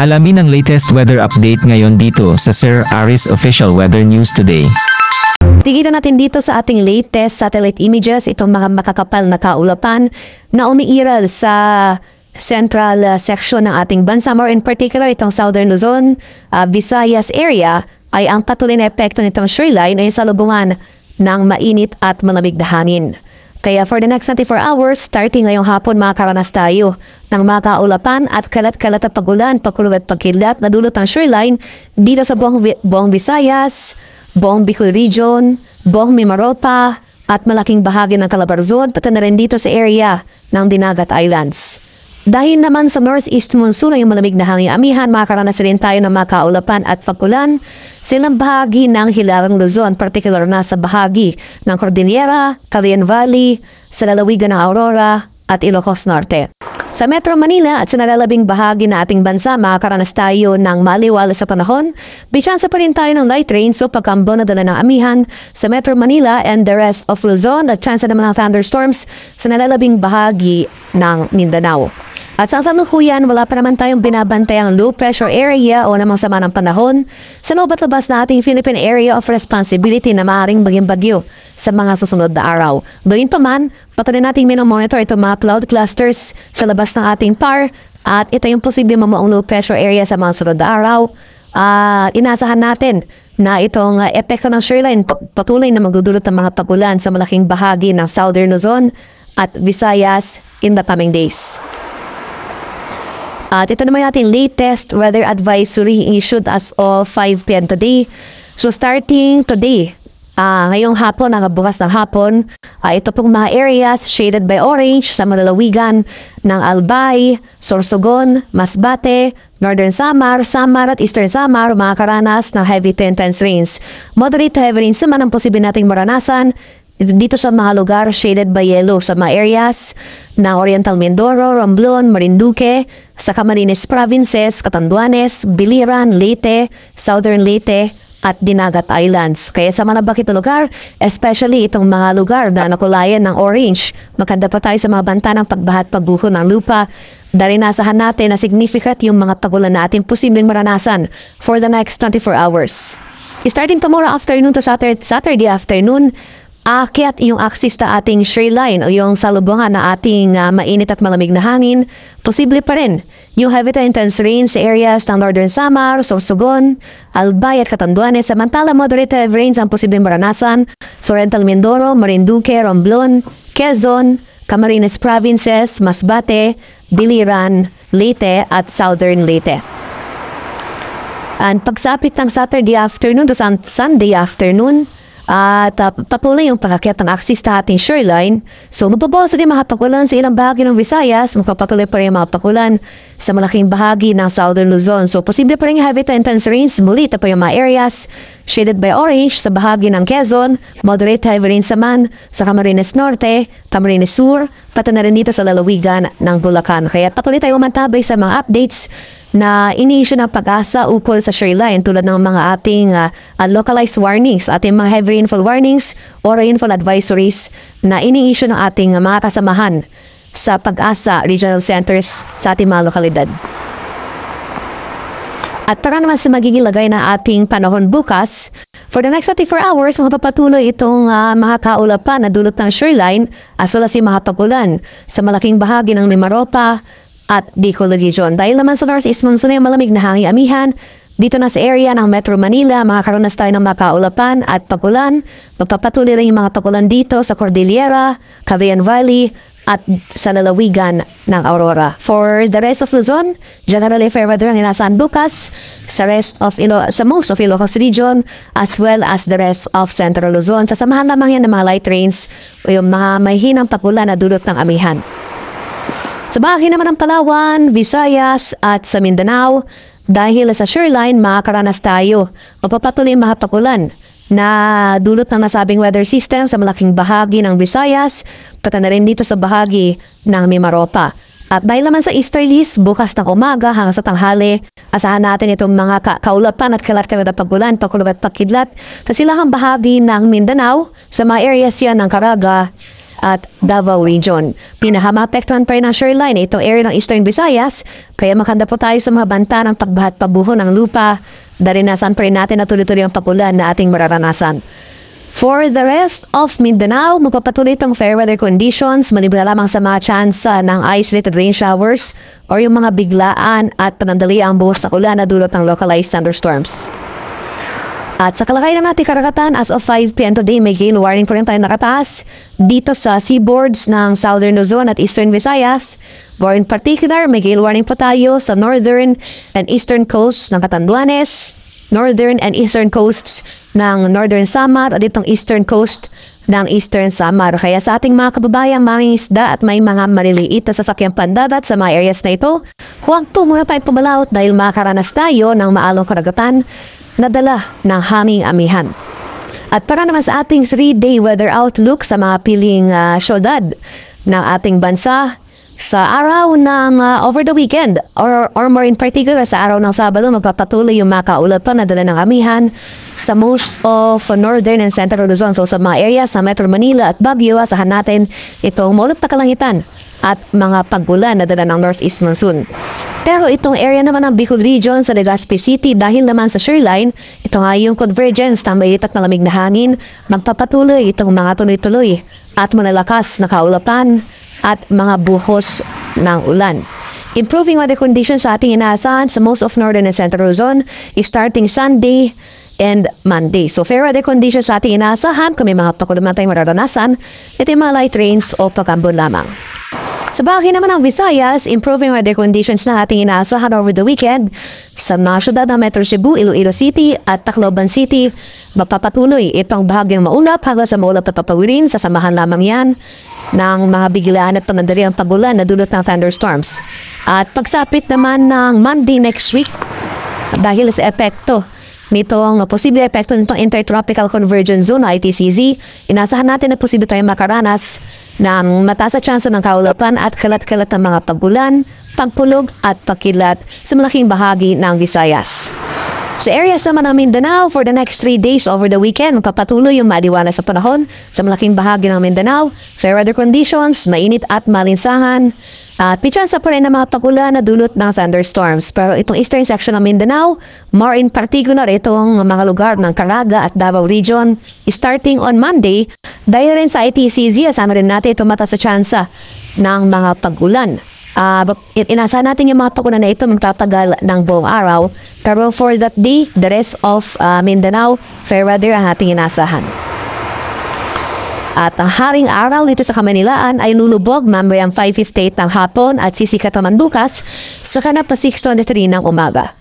Alamin ang latest weather update ngayon dito sa Sir Aris Official Weather News Today. Tingnan natin dito sa ating latest satellite images itong mga makakapal na kaulapan na umiiral sa central section ng ating bansa. More in particular, itong Southern Luzon, Visayas area ay ang patuloy na epekto nitong shoreline ay salubungan ng mainit at malamig na hangin. Kaya for the next 24 hours, starting ngayong hapon, makakaranas tayo ng mga kaulapan at kalat-kalat na pagulan, pagkulog at pagkidlat na dulot ng shoreline dito sa buong Visayas, buong Bicol Region, buong Mimaropa at malaking bahagi ng Calabarzon, pati na rin dito sa area ng Dinagat Islands. Dahil naman sa northeast monsoon ay yung malamig na hangin amihan, makakaranas rin tayo ng mga kaulapan at pagkulan sa ilang bahagi ng Hilagang Luzon, particular na sa bahagi ng Cordillera, Cagayan Valley, sa lalawigan ng Aurora at Ilocos Norte. Sa Metro Manila at sa nalalabing bahagi na ating bansa, makakaranas tayo ng maliwala sa panahon. Bichansa pa rin tayo ng light rain, so pagkambo na dala ng amihan sa Metro Manila and the rest of Luzon at chance naman ng thunderstorms sa nalalabing bahagi ng Mindanao. At sa kasalukuyan, wala pa naman tayong binabantayang low pressure area o namang sama ng panahon sa loob at labas na ating Philippine Area of Responsibility na maaaring maging bagyo sa mga susunod na araw. Doon pa man, patuloy nating minomonitor itong mga cloud clusters sa labas ng ating PAR at ito yung posibleng mamuong low pressure area sa mga sunod na araw. Inasahan natin na itong epekto ng shoreline patuloy na magdudulot ng mga pagulan sa malaking bahagi ng Southern Luzon at Visayas in the coming days. At ito naman natin latest weather advisory issued as of 5 p.m. today. So starting today, ngayong hapon, bukas ng hapon, ito pong mga areas shaded by orange sa malalawigan ng Albay, Sorsogon, Masbate, Northern Samar, Samar at Eastern Samar, makakaranas ng heavy to intense rains. Moderate to heavy rains naman ang posible nating maranasan dito sa mga lugar shaded by yellow sa mga areas ng Oriental Mindoro, Romblon, Marinduque, sa Camarines Provinces, Catanduanes, Biliran, Leyte, Southern Leyte at Dinagat Islands. Kaya sa mga nabakit na lugar, especially itong mga lugar na nakulayan ng orange, maganda pa tayo sa mga banta ng pagbaha at pagbuho ng lupa dahil nasahan natin na significant yung mga pagulan na ating posibleng maranasan for the next 24 hours. Starting tomorrow afternoon to Saturday afternoon, aakyat yung axis na ating shoreline o yung salubungan na ating mainit at malamig na hangin, posible pa rin yung heavy to intense rains sa areas ng Northern Samar, Sorsogon, Albay at Catanduanes. Samantala, moderate to heavy rains ang posibleng maranasan sa Oriental Mindoro, Marinduque, Romblon, Quezon, Camarines Provinces, Masbate, Biliran, Leyte at Southern Leyte. And pagsapit ng Saturday afternoon to Sunday afternoon, at patuloy yung pag-akyat ng axis sa ating shoreline. So mababawasan din mga pagulan sa ilang bahagi ng Visayas, magpapatuloy pa rin mga pagulan sa malaking bahagi ng Southern Luzon. So posible pa rin yung heavy to intense rains, muli ito pa yung mga areas shaded by orange sa bahagi ng Quezon, moderate heavy rains naman sa Camarines Norte, Camarines Sur, pati na rin dito sa lalawigan ng Bulacan. Kaya patuloy tayo mantabay sa mga updates na ini-issue ng Pag-asa ukol sa shoreline tulad ng mga ating localized warnings, ating mga heavy rainfall warnings or rainfall advisories na ini-issue ng ating mga kasamahan sa Pag-asa Regional Centers sa ating mga lokalidad. At para naman sa magiging lagay na ating panahon bukas, for the next 24 hours, mapapatuloy itong mga kaulapan na dulot ng shoreline as well as yung mga pagulan sa malaking bahagi ng Mimaropa at Bicol Region. Dahil naman sa northeast monsoon ay malamig na hangin amihan, dito na sa area ng Metro Manila, makakaranas tayo ng mga kaulapan at pagulan. Magpapatuloy rin yung mga pagulan dito sa Cordillera, Cagayan Valley at sa lalawigan ng Aurora. For the rest of Luzon, generally fair weather ang inasahan bukas sa most of Ilocos Region as well as the rest of Central Luzon. Sasamahan lamang yan ng mga light rains o yung mga may hinang pagulan na dulot ng amihan. Sa bahagi naman ng Palawan, Visayas at sa Mindanao, dahil sa shoreline, makakaranas tayo o papatuloy mga pagulan na dulot ng nasabing weather system sa malaking bahagi ng Visayas, pati na rin dito sa bahagi ng Mimaropa. At dahil naman sa easterlies, bukas ng umaga hanggang sa tanghali, asahan natin itong mga kaulapan at kalat-kalat na pagulan, pagkulog at pagkidlat sa silahang bahagi ng Mindanao, sa mga areas yan ng Caraga, at Davao Region. Pinahamaapektuhan pa rin ang shoreline itong area ng Eastern Visayas, kaya makanda po tayo sa mga banta ng pagbahat pabuho ng lupa. Darinasan pa rin natin na tuloy-tuloy ang pagulan na ating mararanasan. For the rest of Mindanao, magpapatuloy itong fair weather conditions, maliban na lamang sa mga tsansa ng isolated rain showers or yung mga biglaan at panandali ang buhos na ulan na dulot ng localized thunderstorms. At sa kalagayan ng ating karagatan, as of 5 p.m. today, may gale warning po rin tayo nakataas dito sa seaboards ng Southern Luzon at Eastern Visayas. More in particular, may gale warning po tayo sa northern and eastern coasts ng Catanduanes, northern and eastern coasts ng Northern Samar at itong eastern coast ng Eastern Samar. Kaya sa ating mga kababayang mangingisda at may mga maliliit na sasakyang pandagat sa mga areas na ito, huwag po muna tayo pumalaot dahil makaranas tayo ng maalong karagatan na dala ng hanging amihan. At para naman sa ating 3-day weather outlook sa mga piling syudad ng ating bansa, sa araw ng over the weekend or more in particular sa araw ng Sabado, magpapatuloy yung makaulapan na dala ng amihan sa most of northern and central Luzon. So sa mga areas sa Metro Manila at Baguio, asahan natin itong maulap na kalangitan at mga pagulan na dala ng northeast monsoon. Pero itong area naman ng Bicol Region sa Legazpi City, dahil naman sa shoreline, ito nga yung convergence ng mainit at malamig na hangin, magpapatuloy itong mga tuloy-tuloy at malalakas na kaulapan at mga buhos ng ulan. Improving weather conditions sa ating inaasahan sa most of northern and central Luzon is starting Sunday and Monday. So fair weather conditions sa ating inaasahan, kung may mga pakulam na tayong mararanasan, ito yung mga light rains o pagkambon lamang. Sa bahagi naman ng Visayas, improving weather conditions na ating inaasahan over the weekend sa mga syudad ng Metro Cebu, Iloilo City at Tacloban City. Magpapatuloy itong bahagyang maulap hanggang sa maulap na papawirin, sasamahan lamang yan ng mga biglaan at panandaliang pagulan na dulot ng thunderstorms. At pagsapit naman ng Monday next week, dahil sa epekto nitong posible epekto nitong Intertropical Convergence Zone, ITCZ, inasahan natin na posible tayong makaranas ng mataas na tsansa ng kaulapan at kalat-kalat ng mga pagulan, pagpulog at pagkilat sa malaking bahagi ng Visayas. Sa areas naman ng Mindanao, for the next 3 days over the weekend, magpapatuloy yung maliwanag sa panahon sa malaking bahagi ng Mindanao, fair weather conditions, mainit at malinsangan, at pitsansa pa rin ng mga pagulan na dulot ng thunderstorms. Pero itong eastern section ng Mindanao, more in particular itong mga lugar ng Caraga at Davao Region, starting on Monday, dahil rin sa ITCZ, asama rin natin itong mataas na tsansa ng mga pagulan. Inasahan natin yung mga pagulan na ito magtatagal ng buong araw. Pero for that day, the rest of Mindanao, fair weather ang ating inasahan. At ang haring araw dito sa Kamanilaan ay lulubog mamayang 5:58 ng hapon at sisikat naman bukas sa kanap na 6:23 ng umaga.